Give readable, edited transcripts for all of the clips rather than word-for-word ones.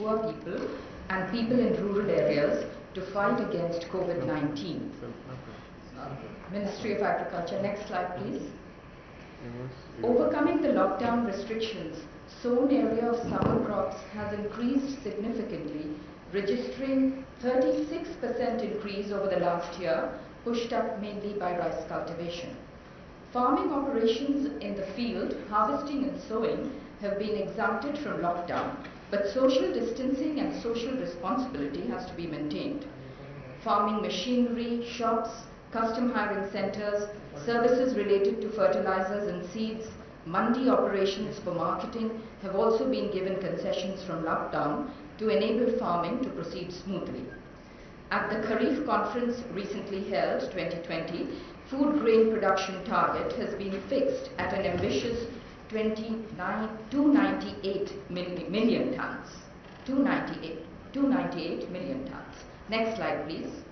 poor people and people in rural areas to fight against COVID-19. Ministry of Agriculture, next slide please. Overcoming the lockdown restrictions, sown area of summer crops has increased significantly, registering 36% increase over the last year, pushed up mainly by rice cultivation. Farming operations in the field, harvesting and sowing, have been exempted from lockdown, but social distancing and social responsibility has to be maintained. Farming machinery, shops, custom hiring centers, services related to fertilizers and seeds, mandi operations for marketing have also been given concessions from lockdown to enable farming to proceed smoothly. At the Kharif conference recently held, 2020, food grain production target has been fixed at an ambitious 298 million tons. 298 million tons. Next slide, please.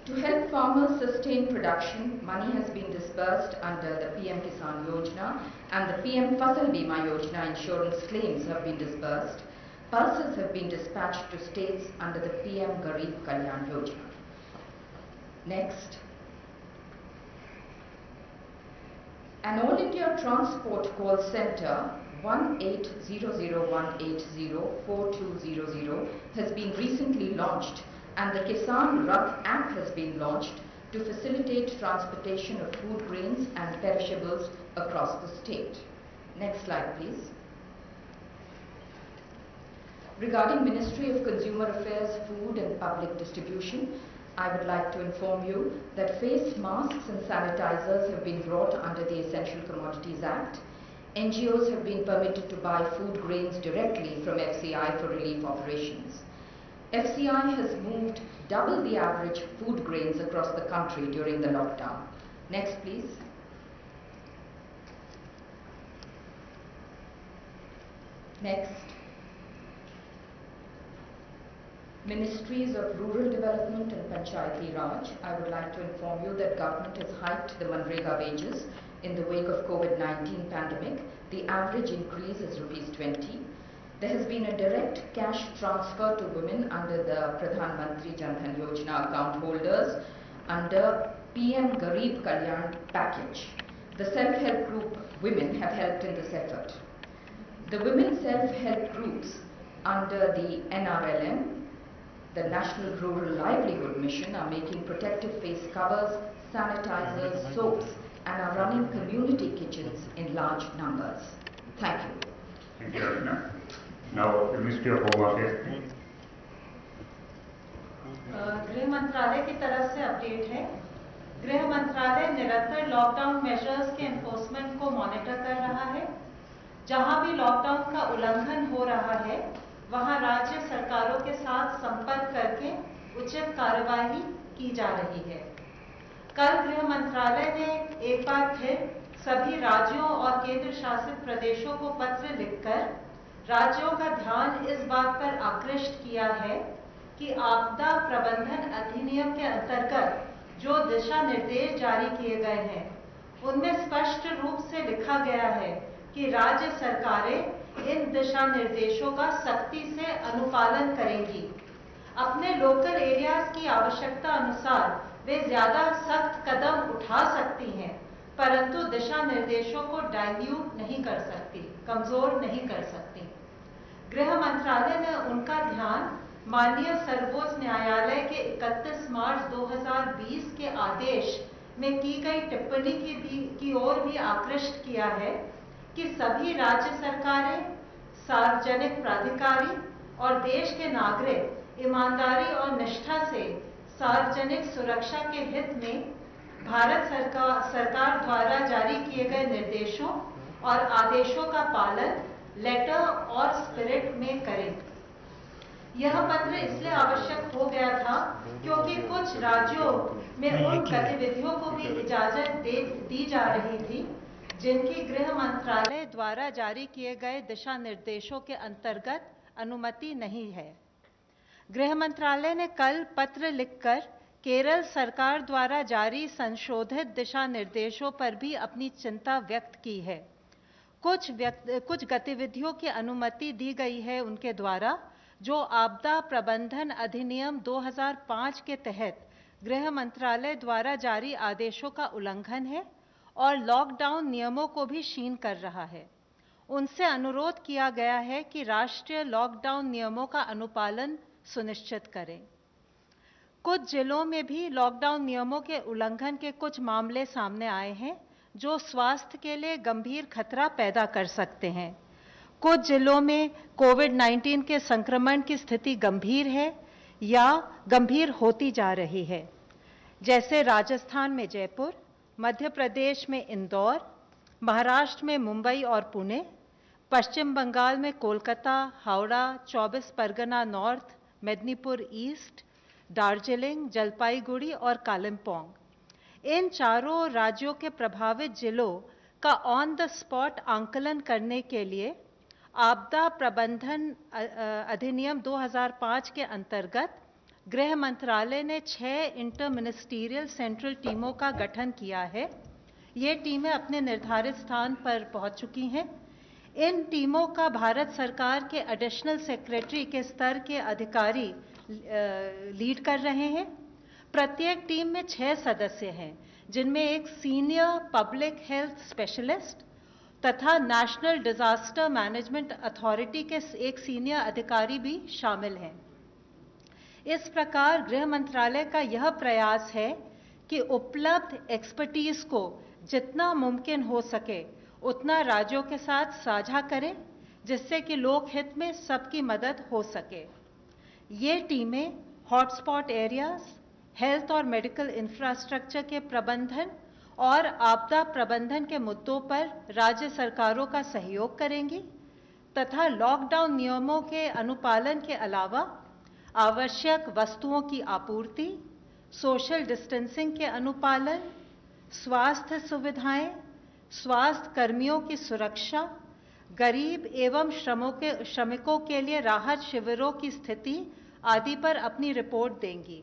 To help farmers sustain production, money has been disbursed under the PM Kisan Yojana and the PM Fasal Bima Yojana insurance claims have been disbursed. Pulses have been dispatched to states under the PM Garib Kalyan Yojana. Next. An All India Transport Call Center 180018042000 has been recently launched, and the Kisan Rath app has been launched to facilitate transportation of food grains and perishables across the state. Next slide, please. Regarding Ministry of Consumer Affairs, Food and Public Distribution, I would like to inform you that face masks and sanitizers have been brought under the Essential Commodities Act. NGOs have been permitted to buy food grains directly from FCI for relief operations. FCI has moved double the average food grains across the country during the lockdown. Next, please. Next. Ministries of Rural Development and Panchayati Raj, I would like to inform you that government has hiked the Manrega wages in the wake of COVID-19 pandemic. The average increase is ₹20. There has been a direct cash transfer to women under the Pradhan Mantri Jan Dhan Yojana account holders under PM Garib Kalyan package. The self-help group women have helped in this effort. The women self-help groups under the NRLM, the National Rural Livelihood Mission, are making protective face covers, sanitizers, soaps, and are running community kitchens in large numbers. Thank you. Thank you, Archana. Now, the Ministry of Home Affairs. गृह मंत्रालय की तरफ से update है। गृह मंत्रालय निरंतर lockdown measures के एनफोर्समेंट को मॉनिटर कर रहा है। जहां भी लॉकडाउन का उल्लंघन हो रहा है, वहां राज्य सरकारों के साथ संपर्क करके उचित कार्यवाही की जा रही है। कल गृह मंत्रालय ने एक बार फिर सभी राज्यों और केंद्र शासित प्रदेशों को पत्र लिखकर राज्यों का ध्यान इस बात पर आकृष्ट किया है कि आपदा प्रबंधन अधिनियम के अंतर्गत जो दिशा निर्देश जारी किए गए हैं, उनमें स्पष्ट रूप से लिखा गया है कि राज्य सरकारें इन दिशा निर्देशों का सख्ती से अनुपालन करेंगी। अपने लोकल एरियाज की आवश्यकता अनुसार वे ज्यादा सख्त कदम उठा सकती हैं, परंतु दिशा निर्देशों को डाइल्यूट नहीं कर सकती, कमजोर नहीं कर सकती। गृह मंत्रालय ने उनका ध्यान माननीय सर्वोच्च न्यायालय के 31 मार्च 2020 के आदेश में की गई टिप्पणी की ओर भी आकृष्ट किया है कि सभी राज्य सरकारें, सार्वजनिक प्राधिकारी और देश के नागरिक ईमानदारी और निष्ठा से सार्वजनिक सुरक्षा के हित में भारत सरकार द्वारा जारी किए गए निर्देशों और आदेशों का पालन लेटर और स्पिरिट में करें। यह पत्र इसलिए आवश्यक हो गया था क्योंकि कुछ राज्यों में उन गतिविधियों को भी इजाजत दी जा रही थी जिनकी गृह मंत्रालय द्वारा जारी किए गए दिशा निर्देशों के अंतर्गत अनुमति नहीं है। गृह मंत्रालय ने कल पत्र लिखकर केरल सरकार द्वारा जारी संशोधित दिशा निर्देशों पर भी अपनी चिंता व्यक्त की है। कुछ गतिविधियों की अनुमति दी गई है उनके द्वारा, जो आपदा प्रबंधन अधिनियम 2005 के तहत गृह मंत्रालय द्वारा जारी आदेशों का उल्लंघन है और लॉकडाउन नियमों को भी क्षीण कर रहा है। उनसे अनुरोध किया गया है कि राष्ट्रीय लॉकडाउन नियमों का अनुपालन सुनिश्चित करें। कुछ जिलों में भी लॉकडाउन नियमों के उल्लंघन के कुछ मामले सामने आए हैं, जो स्वास्थ्य के लिए गंभीर खतरा पैदा कर सकते हैं। कुछ जिलों में कोविड-19 के संक्रमण की स्थिति गंभीर है या गंभीर होती जा रही है, जैसे राजस्थान में जयपुर, मध्य प्रदेश में इंदौर, महाराष्ट्र में मुंबई और पुणे, पश्चिम बंगाल में कोलकाता, हावड़ा, 24 परगना नॉर्थ, मेदिनीपुर ईस्ट, दार्जिलिंग, जलपाईगुड़ी और कालिम्पोंग। इन चारों राज्यों के प्रभावित जिलों का ऑन द स्पॉट आंकलन करने के लिए आपदा प्रबंधन अधिनियम 2005 के अंतर्गत गृह मंत्रालय ने 6 इंटर मिनिस्टीरियल सेंट्रल टीमों का गठन किया है। ये टीमें अपने निर्धारित स्थान पर पहुंच चुकी हैं। इन टीमों का भारत सरकार के एडिशनल सेक्रेटरी के स्तर के अधिकारी लीड कर रहे हैं। प्रत्येक टीम में 6 सदस्य हैं, जिनमें एक सीनियर पब्लिक हेल्थ स्पेशलिस्ट तथा नेशनल डिजास्टर मैनेजमेंट अथॉरिटी के एक सीनियर अधिकारी भी शामिल हैं। इस प्रकार गृह मंत्रालय का यह प्रयास है कि उपलब्ध एक्सपर्टीज को जितना मुमकिन हो सके उतना राज्यों के साथ साझा करें, जिससे कि लोक हित में सबकी मदद हो सके। ये टीमें हॉटस्पॉट एरियाज, हेल्थ और मेडिकल इंफ्रास्ट्रक्चर के प्रबंधन और आपदा प्रबंधन के मुद्दों पर राज्य सरकारों का सहयोग करेंगी तथा लॉकडाउन नियमों के अनुपालन के अलावा आवश्यक वस्तुओं की आपूर्ति, सोशल डिस्टेंसिंग के अनुपालन, स्वास्थ्य सुविधाएं, स्वास्थ्य कर्मियों की सुरक्षा, गरीब एवं श्रमिकों के लिए राहत शिविरों की स्थिति आदि पर अपनी रिपोर्ट देंगी।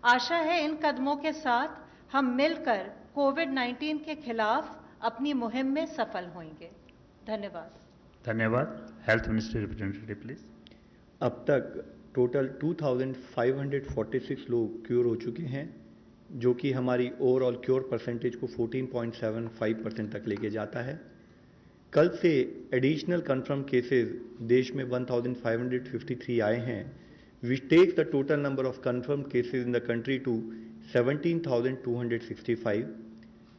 आशा है इन कदमों के साथ हम मिलकर कोविड-19 के खिलाफ अपनी मुहिम में सफल होंगे। धन्यवाद। धन्यवाद। Health ministry representative please. अब तक टोटल 2546 लोग क्योर हो चुके हैं, जो कि हमारी ओवरऑल क्योर परसेंटेज को 14.75% तक लेके जाता है। कल से एडिशनल कंफर्म केसेस देश में 1553 आए हैं, which takes the total number of confirmed cases in the country to 17,265.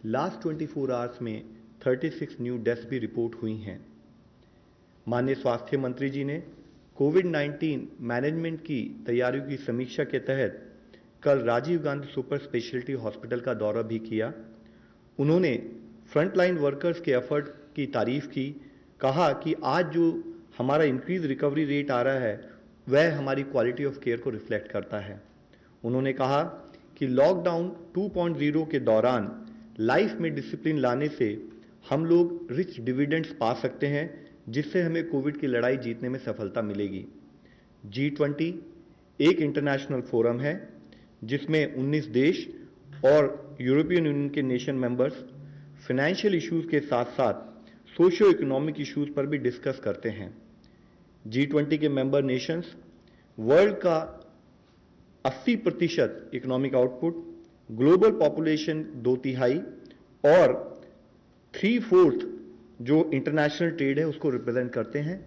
Last 24 hours में 36 न्यू डेथ्स भी रिपोर्ट हुई हैं। माननीय स्वास्थ्य मंत्री जी ने कोविड-19 मैनेजमेंट की तैयारियों की समीक्षा के तहत कल Rajiv Gandhi super speciality hospital का दौरा भी किया। उन्होंने फ्रंटलाइन वर्कर्स के एफर्ट की तारीफ की, कहा कि आज जो हमारा इंक्रीज रिकवरी रेट आ रहा है वह हमारी क्वालिटी ऑफ केयर को रिफ्लेक्ट करता है। उन्होंने कहा कि लॉकडाउन 2.0 के दौरान लाइफ में डिसिप्लिन लाने से हम लोग रिच डिविडेंड्स पा सकते हैं, जिससे हमें कोविड की लड़ाई जीतने में सफलता मिलेगी। G20 एक इंटरनेशनल फोरम है जिसमें 19 देश और यूरोपियन यूनियन के नेशन मेंबर्स फाइनेंशियल इश्यूज के साथ साथ सोशियो इकोनॉमिक इश्यूज पर भी डिस्कस करते हैं। G20 के मेंबर नेशंस वर्ल्ड का 80% इकोनॉमिक आउटपुट, ग्लोबल पॉपुलेशन 2/3 और 3/4 जो इंटरनेशनल ट्रेड है उसको रिप्रेजेंट करते हैं।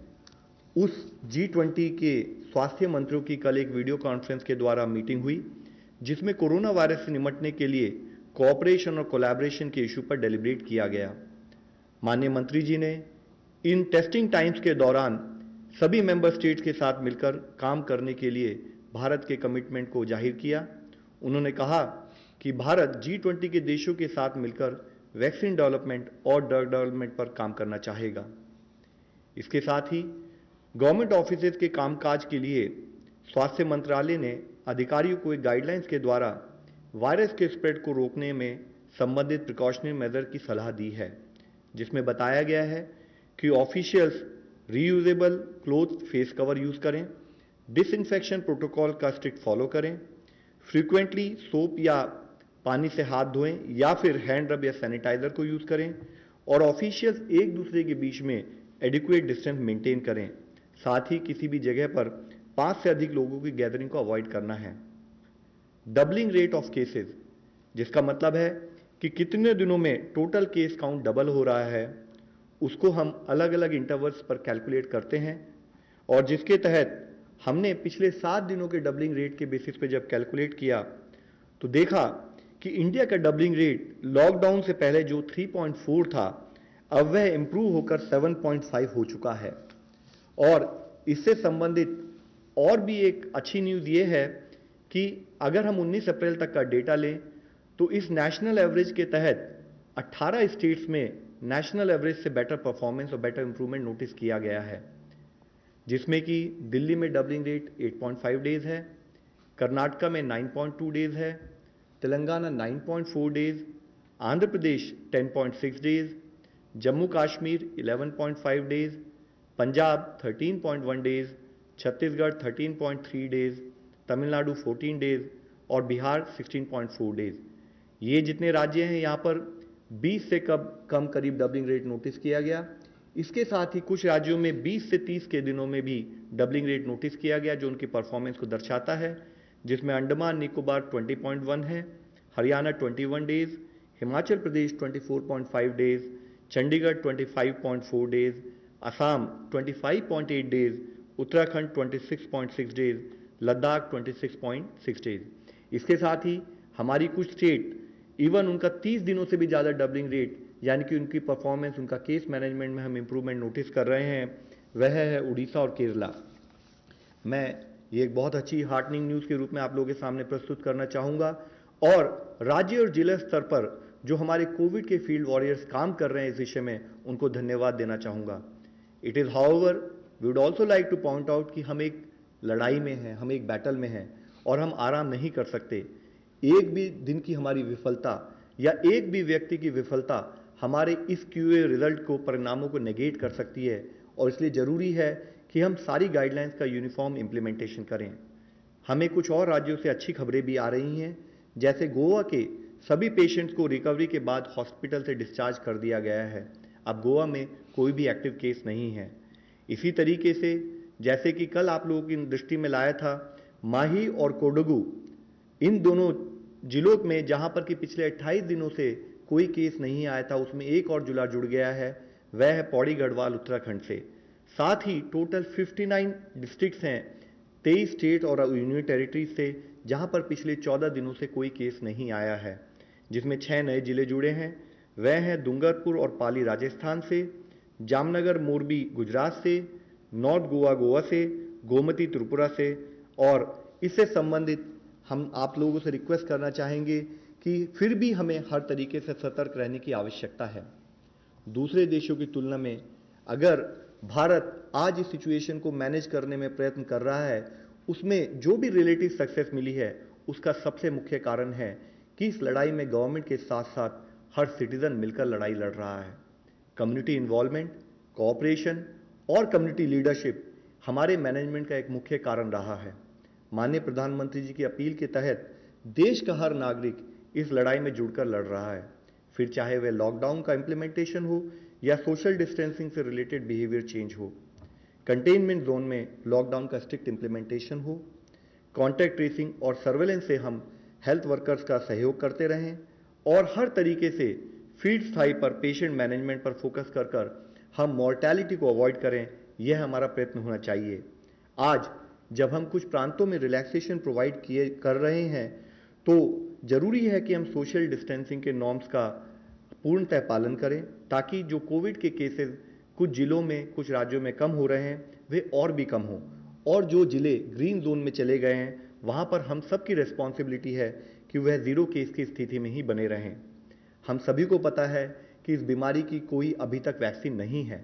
उस G20 के स्वास्थ्य मंत्रियों की कल एक वीडियो कॉन्फ्रेंस के द्वारा मीटिंग हुई, जिसमें कोरोना वायरस से निपटने के लिए कोऑपरेशन और कोलैबोरेशन के इशू पर डेलिब्रेट किया गया। माननीय मंत्री जी ने इन टेस्टिंग टाइम्स के दौरान सभी मेंबर स्टेट्स के साथ मिलकर काम करने के लिए भारत के कमिटमेंट को जाहिर किया। उन्होंने कहा कि भारत G20 के देशों के साथ मिलकर वैक्सीन डेवलपमेंट और ड्रग डेवलपमेंट पर काम करना चाहेगा। इसके साथ ही गवर्नमेंट ऑफिसेज के कामकाज के लिए स्वास्थ्य मंत्रालय ने अधिकारियों को एक गाइडलाइंस के द्वारा वायरस के स्प्रेड को रोकने में संबंधित प्रिकॉशनरी मेजर की सलाह दी है, जिसमें बताया गया है कि officials reusable cloth face cover use करें, डिसइंफेक्शन प्रोटोकॉल का स्ट्रिक्ट फॉलो करें, फ्रीक्वेंटली सोप या पानी से हाथ धोएं या फिर हैंड रब या सैनिटाइजर को यूज करें और ऑफिशियल्स एक दूसरे के बीच में एडिक्वेट डिस्टेंस मेंटेन करें। साथ ही किसी भी जगह पर 5 से अधिक लोगों की गैदरिंग को अवॉइड करना है। डबलिंग रेट ऑफ केसेस, जिसका मतलब है कि कितने दिनों में टोटल केस काउंट डबल हो रहा है, उसको हम अलग अलग इंटरवल्स पर कैलकुलेट करते हैं और जिसके तहत हमने पिछले 7 दिनों के डबलिंग रेट के बेसिस पे जब कैलकुलेट किया तो देखा कि इंडिया का डबलिंग रेट लॉकडाउन से पहले जो 3.4 था, अब वह इंप्रूव होकर 7.5 हो चुका है। और इससे संबंधित और भी एक अच्छी न्यूज़ ये है कि अगर हम 19 अप्रैल तक का डेटा लें तो इस नेशनल एवरेज के तहत 18 स्टेट्स में नेशनल एवरेज से बेटर परफॉर्मेंस और बेटर इंप्रूवमेंट नोटिस किया गया है, जिसमें कि दिल्ली में डबलिंग रेट 8.5 डेज है, कर्नाटका में 9.2 डेज है, Telangana 9.4 days, Andhra Pradesh 10.6 days, Jammu Kashmir 11.5 days, Punjab 13.1 days, Chhattisgarh 13.3 days, Tamil Nadu 14 days और बिहार 16.4 डेज। ये जितने राज्य हैं यहाँ पर 20 से कम करीब डबलिंग रेट नोटिस किया गया। इसके साथ ही कुछ राज्यों में 20 से 30 के दिनों में भी डबलिंग रेट नोटिस किया गया, जो उनकी परफॉर्मेंस को दर्शाता है, जिसमें अंडमान निकोबार 20.1 है, Haryana 21 days, Himachal Pradesh 24.5 days, Chandigarh 25.4 days, Assam 25.8 days, Uttarakhand 26.6 days, Ladakh 26.6 days. इसके साथ ही हमारी कुछ स्टेट इवन उनका 30 दिनों से भी ज़्यादा डबलिंग रेट, यानी कि उनकी परफॉर्मेंस, उनका केस मैनेजमेंट में हम इंप्रूवमेंट नोटिस कर रहे हैं, वह है उड़ीसा और केरला। मैं ये एक बहुत अच्छी हार्टनिंग न्यूज़ के रूप में आप लोगों के सामने प्रस्तुत करना चाहूँगा और राज्य और जिला स्तर पर जो हमारे कोविड के फील्ड वॉरियर्स काम कर रहे हैं इस विषय में, उनको धन्यवाद देना चाहूँगा। It is however we would also like to point out कि हम एक लड़ाई में हैं, हम एक बैटल में हैं और हम आराम नहीं कर सकते। एक भी दिन की हमारी विफलता या एक भी व्यक्ति की विफलता हमारे इस क्यूए रिजल्ट को, परिणामों को नेगेट कर सकती है और इसलिए ज़रूरी है कि हम सारी गाइडलाइंस का यूनिफॉर्म इम्प्लीमेंटेशन करें। हमें कुछ और राज्यों से अच्छी खबरें भी आ रही हैं, जैसे गोवा के सभी पेशेंट्स को रिकवरी के बाद हॉस्पिटल से डिस्चार्ज कर दिया गया है। अब गोवा में कोई भी एक्टिव केस नहीं है। इसी तरीके से जैसे कि कल आप लोगों की दृष्टि में लाया था, माही और कोडगू, इन दोनों जिलों में जहां पर कि पिछले 28 दिनों से कोई केस नहीं आया था, उसमें एक और जिला जुड़ गया है, वह है पौड़ी गढ़वाल उत्तराखंड से। साथ ही टोटल 59 डिस्ट्रिक्ट्स हैं 23 स्टेट और यूनियन टेरिटरीज से, जहां पर पिछले 14 दिनों से कोई केस नहीं आया है, जिसमें 6 नए जिले जुड़े हैं। वह हैं डूंगरपुर और पाली राजस्थान से, जामनगर मोरबी गुजरात से, नॉर्थ गोवा गोवा से, गोमती त्रिपुरा से। और इससे संबंधित हम आप लोगों से रिक्वेस्ट करना चाहेंगे कि फिर भी हमें हर तरीके से सतर्क रहने की आवश्यकता है। दूसरे देशों की तुलना में अगर भारत आज इस सिचुएशन को मैनेज करने में प्रयत्न कर रहा है, उसमें जो भी रिलेटिव सक्सेस मिली है, उसका सबसे मुख्य कारण है कि इस लड़ाई में गवर्नमेंट के साथ साथ हर सिटीजन मिलकर लड़ाई लड़ रहा है। कम्युनिटी इन्वॉल्वमेंट, कोऑपरेशन और कम्युनिटी लीडरशिप हमारे मैनेजमेंट का एक मुख्य कारण रहा है। माननीय प्रधानमंत्री जी की अपील के तहत देश का हर नागरिक इस लड़ाई में जुड़कर लड़ रहा है, फिर चाहे वह लॉकडाउन का इम्प्लीमेंटेशन हो या सोशल डिस्टेंसिंग से रिलेटेड बिहेवियर चेंज हो, कंटेनमेंट जोन में लॉकडाउन का स्ट्रिक्ट इम्प्लीमेंटेशन हो, कॉन्टैक्ट ट्रेसिंग और सर्वेलेंस से हम हेल्थ वर्कर्स का सहयोग करते रहें और हर तरीके से फील्ड स्थाई पर पेशेंट मैनेजमेंट पर फोकस कर हम मॉर्टेलिटी को अवॉइड करें, यह हमारा प्रयत्न होना चाहिए। आज जब हम कुछ प्रांतों में रिलैक्सेशन प्रोवाइड कर रहे हैं, तो जरूरी है कि हम सोशल डिस्टेंसिंग के नॉर्म्स का पूर्णतः पालन करें, ताकि जो कोविड के केसेस कुछ जिलों में, कुछ राज्यों में कम हो रहे हैं, वे और भी कम हों। और जो जिले ग्रीन जोन में चले गए हैं, वहाँ पर हम सबकी रिस्पॉन्सिबिलिटी है कि वह जीरो केस की स्थिति में ही बने रहें। हम सभी को पता है कि इस बीमारी की कोई अभी तक वैक्सीन नहीं है।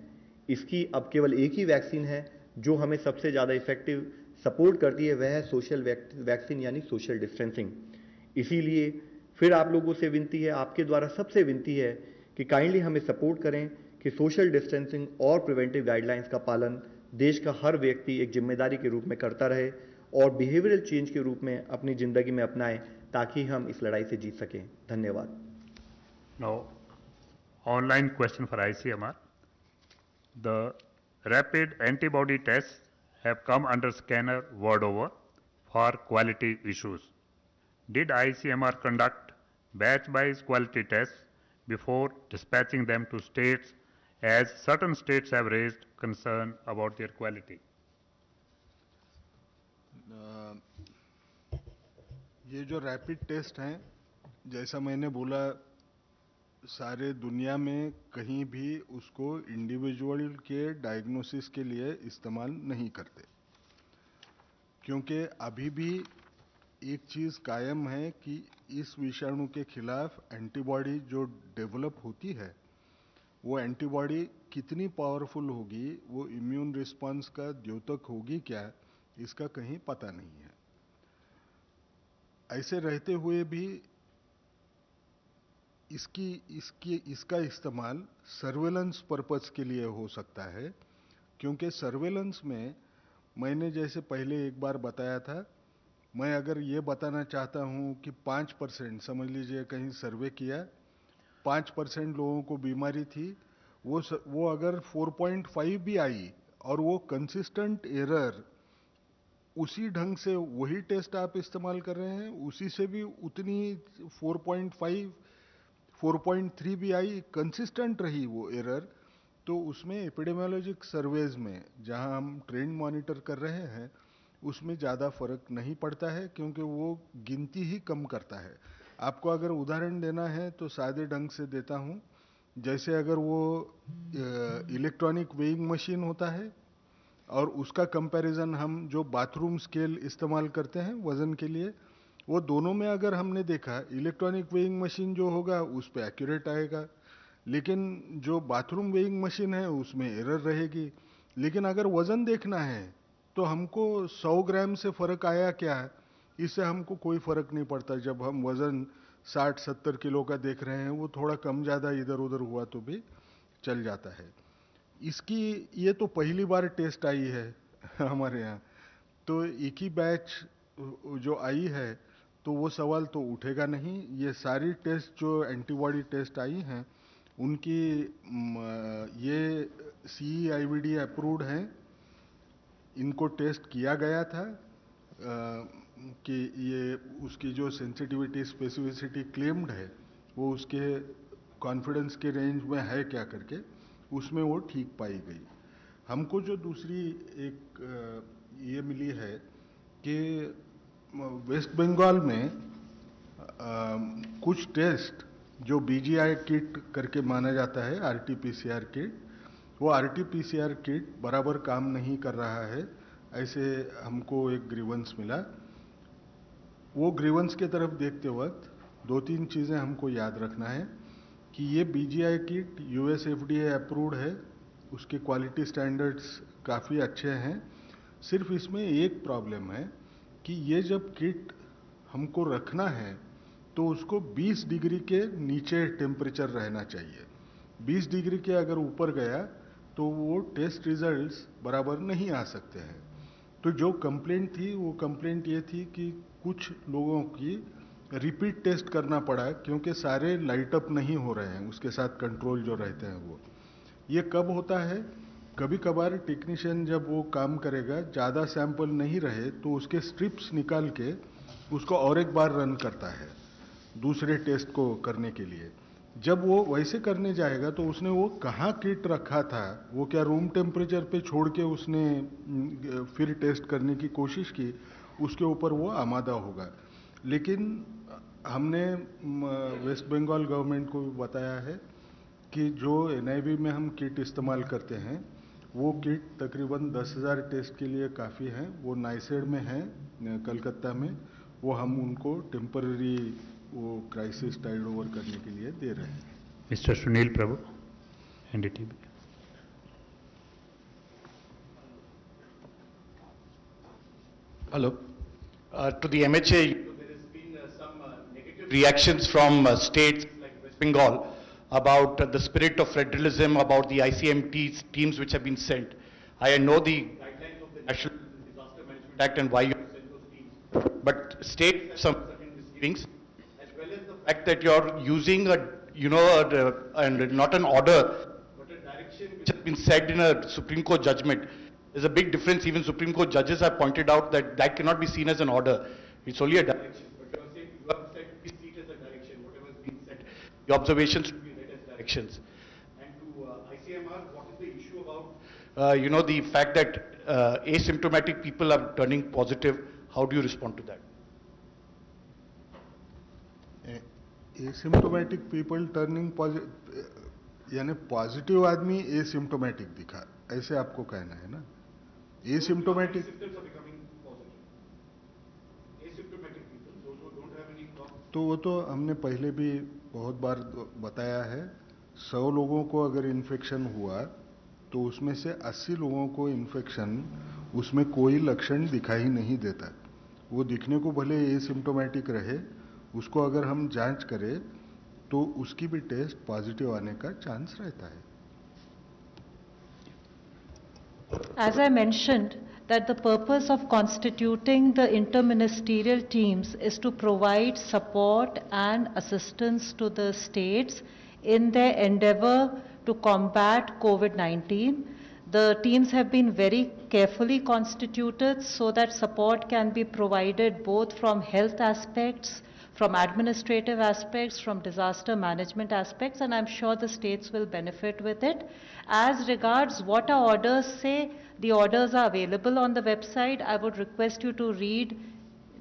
इसकी अब केवल एक ही वैक्सीन है जो हमें सबसे ज़्यादा इफेक्टिव सपोर्ट करती है, वह है सोशल वैक्सीन यानी सोशल डिस्टेंसिंग। इसीलिए फिर आप लोगों से विनती है, आपके द्वारा सबसे विनती है कि काइंडली हमें सपोर्ट करें कि सोशल डिस्टेंसिंग और प्रिवेंटिव गाइडलाइंस का पालन देश का हर व्यक्ति एक जिम्मेदारी के रूप में करता रहे और बिहेवियरल चेंज के रूप में अपनी ज़िंदगी में अपनाएं, ताकि हम इस लड़ाई से जीत सकें। धन्यवाद। Now, online question for ICMR. The rapid antibody tests have come under scanner world over for quality issues. Did ICMR conduct batch-wise quality tests before dispatching them to states, as certain states have raised concern about their quality? ये जो rapid test हैं, जैसा मैंने बोला, सारे दुनिया में कहीं भी उसको इंडिविजुअल के डायग्नोसिस के लिए इस्तेमाल नहीं करते, क्योंकि अभी भी एक चीज़ कायम है कि इस विषाणु के खिलाफ एंटीबॉडी जो डेवलप होती है, वो एंटीबॉडी कितनी पावरफुल होगी, वो इम्यून रिस्पांस का द्योतक होगी क्या, इसका कहीं पता नहीं है। ऐसे रहते हुए भी इसका इस्तेमाल सर्वेलेंस पर्पस के लिए हो सकता है, क्योंकि सर्वेलेंस में मैंने जैसे पहले एक बार बताया था, मैं अगर ये बताना चाहता हूँ कि 5%, समझ लीजिए कहीं सर्वे किया, 5% लोगों को बीमारी थी, वो अगर 4.5 भी आई और वो कंसिस्टेंट एरर, उसी ढंग से वही टेस्ट आप इस्तेमाल कर रहे हैं, उसी से भी उतनी 4.5 4.3 भी आई, कंसिस्टेंट रही वो एरर, तो उसमें एपिडेमियोलॉजिक सर्वेज में जहां हम ट्रेंड मॉनिटर कर रहे हैं, उसमें ज़्यादा फर्क नहीं पड़ता है, क्योंकि वो गिनती ही कम करता है। आपको अगर उदाहरण देना है तो सादे ढंग से देता हूं, जैसे अगर वो इलेक्ट्रॉनिक वेइंग मशीन होता है और उसका कंपैरिजन हम जो बाथरूम स्केल इस्तेमाल करते हैं वजन के लिए, वो दोनों में अगर हमने देखा, इलेक्ट्रॉनिक वेइंग मशीन जो होगा उस पे एक्यूरेट आएगा, लेकिन जो बाथरूम वेइंग मशीन है उसमें एरर रहेगी। लेकिन अगर वजन देखना है तो हमको 100 ग्राम से फर्क आया क्या, इससे हमको कोई फर्क नहीं पड़ता। जब हम वजन 60-70 किलो का देख रहे हैं, वो थोड़ा कम ज़्यादा इधर उधर हुआ तो भी चल जाता है। इसकी ये तो पहली बार टेस्ट आई है हमारे यहाँ, तो एक ही बैच जो आई है, तो वो सवाल तो उठेगा नहीं। ये सारी टेस्ट जो एंटीबॉडी टेस्ट आई हैं, उनकी ये CE-IVD अप्रूव्ड हैं, इनको टेस्ट किया गया था कि ये उसकी जो सेंसिटिविटी स्पेसिफिसिटी क्लेम्ड है, वो उसके कॉन्फिडेंस के रेंज में है क्या करके, उसमें वो ठीक पाई गई। हमको जो दूसरी एक ये मिली है कि वेस्ट बंगाल में कुछ टेस्ट जो BGI किट करके माना जाता है, RT-PCR किट, वो RT-PCR किट बराबर काम नहीं कर रहा है, ऐसे हमको एक ग्रीवेंस मिला। वो ग्रीवेंस के तरफ देखते वक्त 2-3 चीज़ें हमको याद रखना है कि ये BGI kit US FDA approved है, उसके क्वालिटी स्टैंडर्ड्स काफ़ी अच्छे हैं। सिर्फ इसमें एक प्रॉब्लम है कि ये जब किट हमको रखना है तो उसको 20 डिग्री के नीचे टेम्परेचर रहना चाहिए। 20 डिग्री के अगर ऊपर गया तो वो टेस्ट रिजल्ट्स बराबर नहीं आ सकते हैं। तो जो कंप्लेंट थी, वो कंप्लेंट ये थी कि कुछ लोगों की रिपीट टेस्ट करना पड़ा, क्योंकि सारे लाइट अप नहीं हो रहे हैं, उसके साथ कंट्रोल जो रहते हैं वो। ये कब होता है, कभी कभार टेक्नीशियन जब वो काम करेगा, ज़्यादा सैंपल नहीं रहे तो उसके स्ट्रिप्स निकाल के उसको और एक बार रन करता है दूसरे टेस्ट को करने के लिए। जब वो वैसे करने जाएगा तो उसने वो कहाँ किट रखा था, वो क्या रूम टेम्परेचर पे छोड़ के उसने फिर टेस्ट करने की कोशिश की, उसके ऊपर वो आमादा होगा। लेकिन हमने वेस्ट बंगाल गवर्नमेंट को भी बताया है कि जो NIV में हम किट इस्तेमाल करते हैं, वो किट तकरीबन 10,000 टेस्ट के लिए काफ़ी हैं। वो नाइसेड में हैं कलकत्ता में, वो हम उनको टेम्पररी वो क्राइसिस टाइड ओवर करने के लिए दे रहे हैं। Mr. Sunil Prabhu, NDTV. Hello. To the MHA, there has been some negative reactions from states like West Bengal about the spirit of federalism, about the ICMT teams which have been sent. I know the guidelines of the National Disaster Management Act and why you have sent those teams. But states have some certain misgivings, as well as the fact that you're using and not an order, but a direction which has been said in a Supreme Court judgment. There's a big difference. Even Supreme Court judges have pointed out that that cannot be seen as an order. It's only a direction. But you are saying you have said we see it as a direction. Whatever is being said, the observations should be read as directions. And to ICMR, what is the issue about the fact that asymptomatic people are turning positive? How do you respond to that? Asymptomatic people turning यानी positive आदमी asymptomatic दिखा, ऐसे आपको कहना है ना? Asymptomatic तो वो तो हमने पहले भी बहुत बार बताया है। 100 लोगों को अगर इन्फेक्शन हुआ तो उसमें से 80 लोगों को इन्फेक्शन उसमें कोई लक्षण दिखाई नहीं देता। वो दिखने को भले एसिम्टोमेटिक रहे, उसको अगर हम जांच करें तो उसकी भी टेस्ट पॉजिटिव आने का चांस रहता है। As I mentioned, that the purpose of constituting the interministerial teams is to provide support and assistance to the states in their endeavor to combat COVID-19. The teams have been very carefully constituted so that support can be provided both from health aspects, from administrative aspects, from disaster management aspects, and I'm sure the states will benefit with it. As regards what our orders say, the orders are available on the website. I would request you to read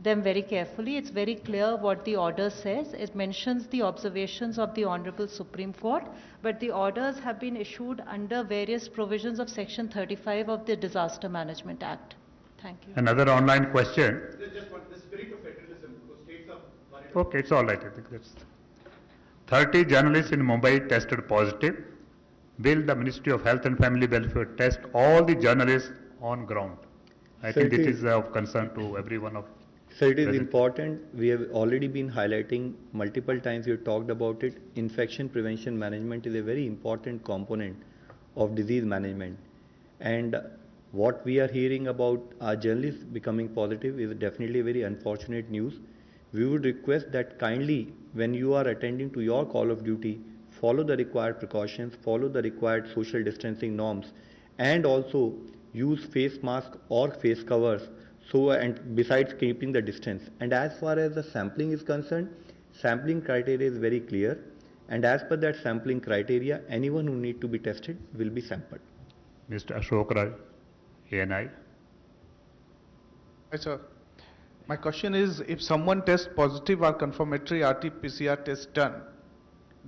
them very carefully. It's very clear what the order says. It mentions the observations of the Honorable Supreme Court, but the orders have been issued under various provisions of Section 35 of the Disaster Management Act. Thank you. Another online question. Just what the spirit of federalism, because states are worried. Okay, it's all right. I think that's 30 journalists in Mumbai tested positive. Will the Ministry of Health and Family Welfare test all the journalists on ground? I think it is of concern to everyone of. So it is important. We have already been highlighting multiple times. We have talked about it. Infection prevention management is a very important component of disease management. And what we are hearing about our journalists becoming positive is definitely very unfortunate news. We would request that kindly, when you are attending to your call of duty, follow the required precautions, follow the required social distancing norms, and also use face mask or face covers. So, and besides keeping the distance. And as far as the sampling is concerned, sampling criteria is very clear. And as per that sampling criteria, anyone who need to be tested will be sampled. Mr. Ashok Raj, ANI. Hi, sir. My question is, if someone tests positive or confirmatory RT-PCR test done,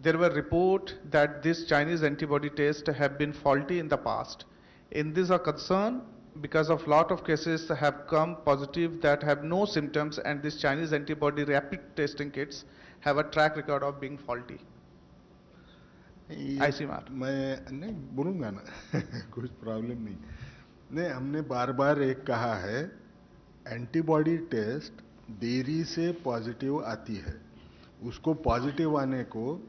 there were reports that this Chinese antibody test have been faulty in the past. In this a concern because of lot of cases have come positive that have no symptoms, and this Chinese antibody rapid testing kits have a track record of being faulty. ICMR. मैं नहीं बोलूँगा ना कुछ problem नहीं। हमने बार बार एक कहा है, एंटीबॉडी टेस्ट देरी से पॉजिटिव आती है। उसको पॉजिटिव आने को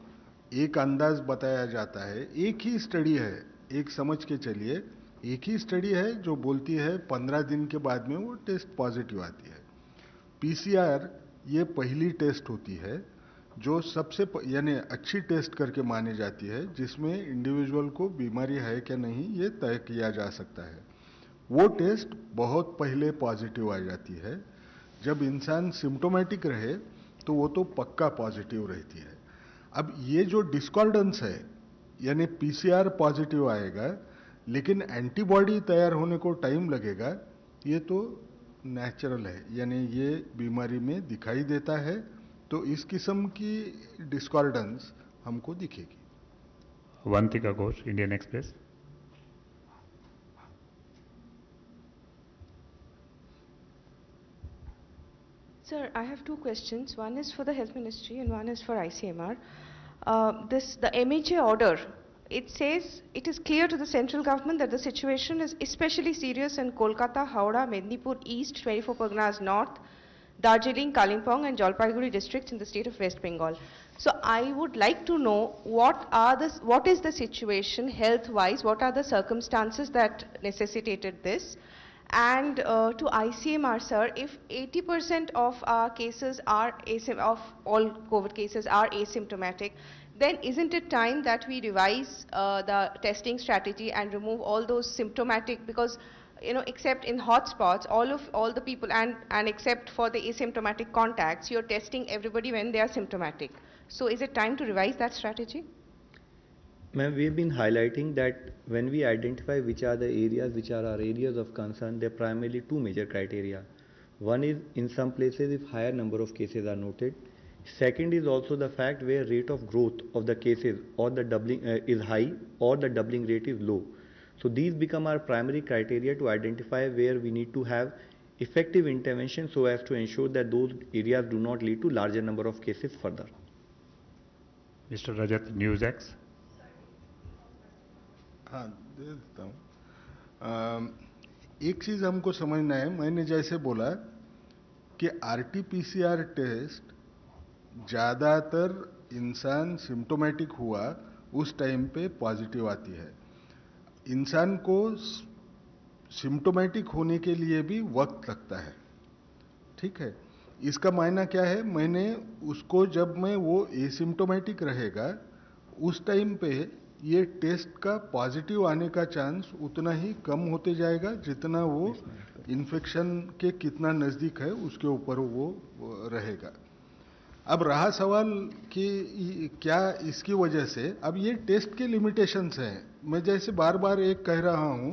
एक अंदाज बताया जाता है। एक ही स्टडी है, एक समझ के चलिए, एक ही स्टडी है जो बोलती है 15 दिन के बाद में वो टेस्ट पॉजिटिव आती है। पीसीआर ये पहली टेस्ट होती है जो सबसे यानी अच्छी टेस्ट करके मानी जाती है, जिसमें इंडिविजुअल को बीमारी है क्या नहीं ये तय किया जा सकता है। वो टेस्ट बहुत पहले पॉजिटिव आ जाती है। जब इंसान सिम्टोमेटिक रहे तो वो तो पक्का पॉजिटिव रहती है। अब ये जो डिस्कॉर्डेंस है, यानी पीसीआर पॉजिटिव आएगा लेकिन एंटीबॉडी तैयार होने को टाइम लगेगा, ये तो नेचुरल है, यानी ये बीमारी में दिखाई देता है। तो इस किस्म की डिस्कॉर्डेंस हमको दिखेगी। Vantika Ghosh, Indian Express. Sir, I have two questions. One is for the Health Ministry and one is for ICMR. The MHA order, it says it is clear to the central government that the situation is especially serious in Kolkata, Howrah, Mednipur East, 24 Parganas North, Darjeeling, Kalimpong and Jalpaiguri districts in the state of West Bengal. So I would like to know what is the situation health-wise, what are the circumstances that necessitated this? And to ICMR, sir, if 80% of our cases are of all COVID cases are asymptomatic, then isn't it time that we revise the testing strategy and remove all those symptomatic, because except in hotspots, all the people and except for the asymptomatic contacts, you're testing everybody when they are symptomatic. So is it time to revise that strategy? Ma'am, we've been highlighting that when we identify which are the areas which are our areas of concern, there are primarily two major criteria. One is, in some places, if higher number of cases are noted. Second is also the fact where rate of growth of the cases or the doubling is high or the doubling rate is low. So these become our primary criteria to identify where we need to have effective intervention so as to ensure that those areas do not lead to larger number of cases further. Mr. Rajat, NewsX. हाँ, दे देता हूँ। एक चीज़ हमको समझना है, मैंने जैसे बोला कि RT-PCR टेस्ट ज़्यादातर इंसान सिम्टोमेटिक हुआ उस टाइम पे पॉजिटिव आती है। इंसान को सिम्टोमेटिक होने के लिए भी वक्त लगता है, ठीक है। इसका मायना क्या है, मैंने उसको जब मैं वो एसिम्टोमेटिक रहेगा उस टाइम पे ये टेस्ट का पॉजिटिव आने का चांस उतना ही कम होते जाएगा जितना वो इन्फेक्शन के कितना नज़दीक है उसके ऊपर वो रहेगा। अब रहा सवाल कि क्या इसकी वजह से, अब ये टेस्ट के लिमिटेशंस हैं। मैं जैसे बार बार एक कह रहा हूँ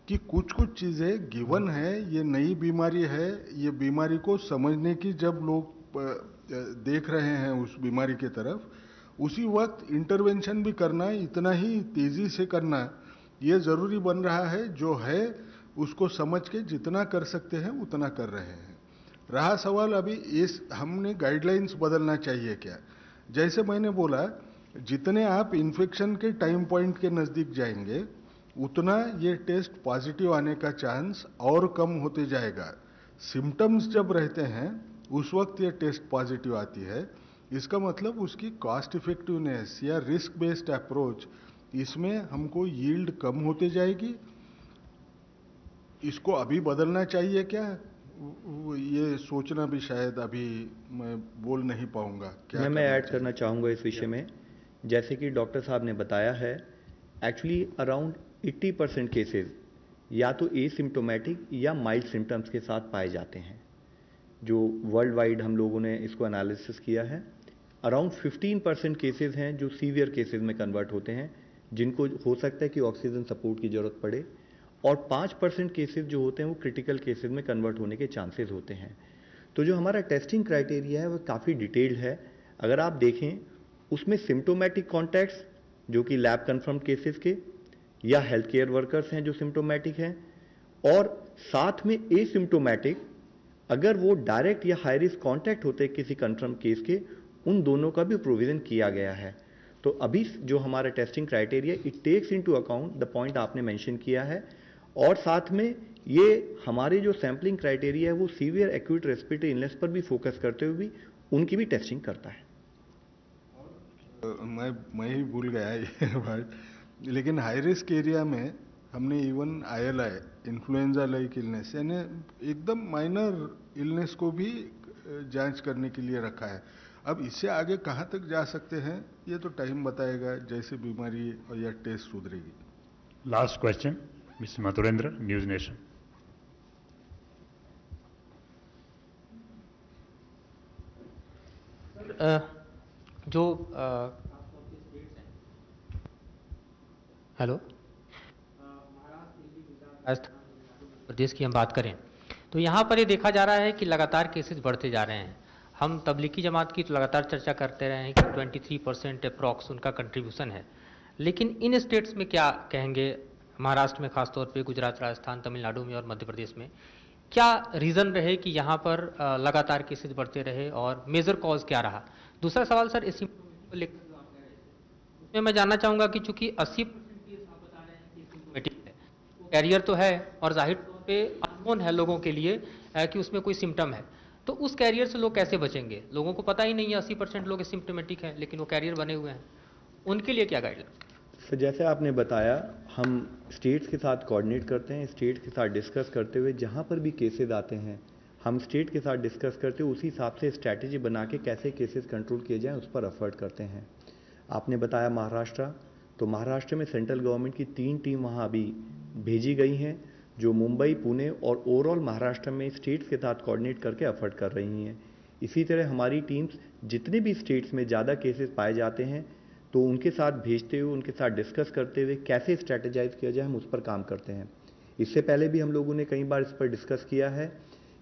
कि कुछ कुछ चीज़ें गिवन है, ये नई बीमारी है, ये बीमारी को समझने की जब लोग देख रहे हैं उस बीमारी की तरफ, उसी वक्त इंटरवेंशन भी करना, इतना ही तेज़ी से करना ये ज़रूरी बन रहा है। जो है उसको समझ के जितना कर सकते हैं उतना कर रहे हैं। रहा सवाल अभी इस हमने गाइडलाइंस बदलना चाहिए क्या। जैसे मैंने बोला, जितने आप इन्फेक्शन के टाइम पॉइंट के नज़दीक जाएंगे उतना ये टेस्ट पॉजिटिव आने का चांस और कम होते जाएगा। सिम्टम्स जब रहते हैं उस वक्त ये टेस्ट पॉजिटिव आती है। इसका मतलब उसकी कॉस्ट इफेक्टिवनेस या रिस्क बेस्ड अप्रोच, इसमें हमको यील्ड कम होते जाएगी। इसको अभी बदलना चाहिए क्या, ये सोचना भी शायद अभी मैं बोल नहीं पाऊंगा। क्या मैं ऐड करना चाहूँगा इस विषय में। जैसे कि डॉक्टर साहब ने बताया है, एक्चुअली अराउंड 80% केसेस या तो एसिम्टोमेटिक या माइल्ड सिम्टम्स के साथ पाए जाते हैं। जो वर्ल्ड वाइड हम लोगों ने इसको एनालिसिस किया है, अराउंड 15% केसेस हैं जो सीवियर केसेस में कन्वर्ट होते हैं, जिनको हो सकता है कि ऑक्सीजन सपोर्ट की ज़रूरत पड़े, और 5% केसेस जो होते हैं वो क्रिटिकल केसेस में कन्वर्ट होने के चांसेस होते हैं। तो जो हमारा टेस्टिंग क्राइटेरिया है वो काफ़ी डिटेल्ड है। अगर आप देखें उसमें सिम्टोमेटिक कॉन्टैक्ट्स जो कि लैब कन्फर्म केसेस के या हेल्थ केयर वर्कर्स हैं जो सिम्टोमेटिक हैं, और साथ में एसिम्टोमेटिक अगर वो डायरेक्ट या हाई रिस्क कॉन्टैक्ट होते हैं किसी कन्फर्म केस के, उन दोनों का भी प्रोविज़न किया गया है। तो अभी जो हमारा testing criteria, it takes into account the point आपने मेंशन किया है, और साथ में ये हमारे जो सैम्पलिंग क्राइटेरिया है वो सीवियर एक्यूट रेस्पिरेटरी इलनेस पर भी फोकस करते हुए भी उनकी भी टेस्टिंग करता है। मैं ही भूल गया ये बात, लेकिन हाई रिस्क एरिया में हमने even ILI, influenza like illness, यानी एकदम माइनर इलनेस को भी जांच करने के लिए रखा है। अब इससे आगे कहाँ तक जा सकते हैं ये तो टाइम बताएगा, जैसे बीमारी या टेस्ट सुधरेगी। Last question, mister Madhurendra, news nation. Hello, प्रदेश की हम बात करें तो यहाँ पर ये देखा जा रहा है कि लगातार केसेस बढ़ते जा रहे हैं। हम तबलीगी जमात की तो लगातार चर्चा करते रहे हैं कि 23% अप्रॉक्स उनका कंट्रीब्यूशन है, लेकिन इन स्टेट्स में क्या कहेंगे, महाराष्ट्र में खासतौर पे, गुजरात, राजस्थान, तमिलनाडु में और मध्य प्रदेश में क्या रीज़न रहे कि यहाँ पर लगातार केसेस बढ़ते रहे और मेजर कॉज क्या रहा। दूसरा सवाल सर, इसी को लेकर उसमें मैं जानना चाहूँगा कि चूंकि 80% केस आप बता रहे हैं कि सिम्टोमेटिक है, कैरियर तो है और जाहिर तौर पे अननोन है लोगों के लिए कि उसमें कोई सिम्टम है, तो उस कैरियर से लोग कैसे बचेंगे। लोगों को पता ही नहीं है 80% लोग सिम्टोमेटिक हैं लेकिन वो कैरियर बने हुए हैं, उनके लिए क्या गाइडलाइन। तो जैसे आपने बताया, हम स्टेट्स के साथ कोऑर्डिनेट करते हैं, स्टेट्स के साथ डिस्कस करते हुए जहाँ पर भी केसेस आते हैं हम स्टेट के साथ डिस्कस करते हुए उसी हिसाब से स्ट्रैटेजी बना के कैसे केसेस कंट्रोल किए जाएं उस पर एफर्ट करते हैं। आपने बताया महाराष्ट्र, तो महाराष्ट्र में सेंट्रल गवर्नमेंट की 3 टीम वहाँ अभी भेजी गई हैं, जो मुंबई, पुणे और ओवरऑल महाराष्ट्र में स्टेट्स के साथ कोऑर्डिनेट करके एफर्ट कर रही हैं। इसी तरह हमारी टीम्स जितने भी स्टेट्स में ज़्यादा केसेस पाए जाते हैं तो उनके साथ भेजते हुए, उनके साथ डिस्कस करते हुए कैसे स्ट्रैटेजाइज किया जाए, हम उस पर काम करते हैं। इससे पहले भी हम लोगों ने कई बार इस पर डिस्कस किया है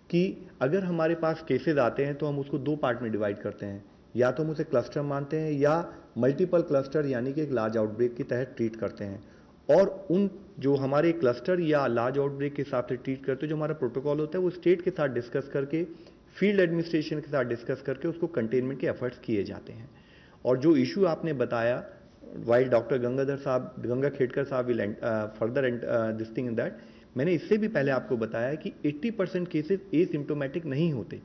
कि अगर हमारे पास केसेस आते हैं तो हम उसको 2 पार्ट में डिवाइड करते हैं, या तो हम उसे क्लस्टर मानते हैं या मल्टीपल क्लस्टर यानी कि एक लार्ज आउटब्रेक के तहत ट्रीट करते हैं। और उन जो हमारे क्लस्टर या लार्ज आउटब्रेक के हिसाब से ट्रीट करते हैं, जो हमारा प्रोटोकॉल होता है वो स्टेट के साथ डिस्कस करके, फील्ड एडमिनिस्ट्रेशन के साथ डिस्कस करके उसको कंटेनमेंट के एफर्ट्स किए जाते हैं। और जो इशू आपने बताया, वाइल डॉक्टर गंगा खेडकर साहब will further this thing in that, मैंने इससे भी पहले आपको बताया कि 80% केसेस एसिम्प्टोमेटिक नहीं होते,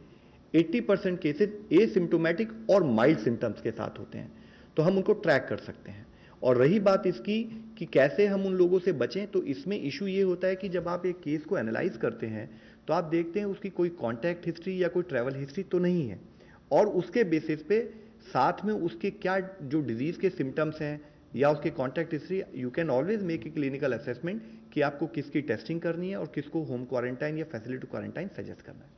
80% केसेस एसिम्प्टोमेटिक और माइल्ड सिम्टम्स के साथ होते हैं, तो हम उनको ट्रैक कर सकते हैं। और रही बात इसकी कि कैसे हम उन लोगों से बचें, तो इसमें इशू ये होता है कि जब आप एक केस को एनालाइज करते हैं तो आप देखते हैं उसकी कोई कॉन्टैक्ट हिस्ट्री या कोई ट्रैवल हिस्ट्री तो नहीं है, और उसके बेसिस पे साथ में उसके क्या जो डिजीज के सिम्टम्स हैं या उसके contact history, you can always make a clinical assessment कि आपको किसकी टेस्टिंग करनी है और किसको होम क्वारंटाइन या फैसिलिटी क्वारंटाइन सजेस्ट करना है।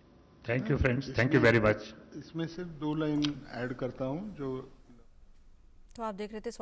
Thank you friends, thank you very much. इसमें सिर्फ 2 लाइन ऐड करता हूं जो तो आप देख रहे थे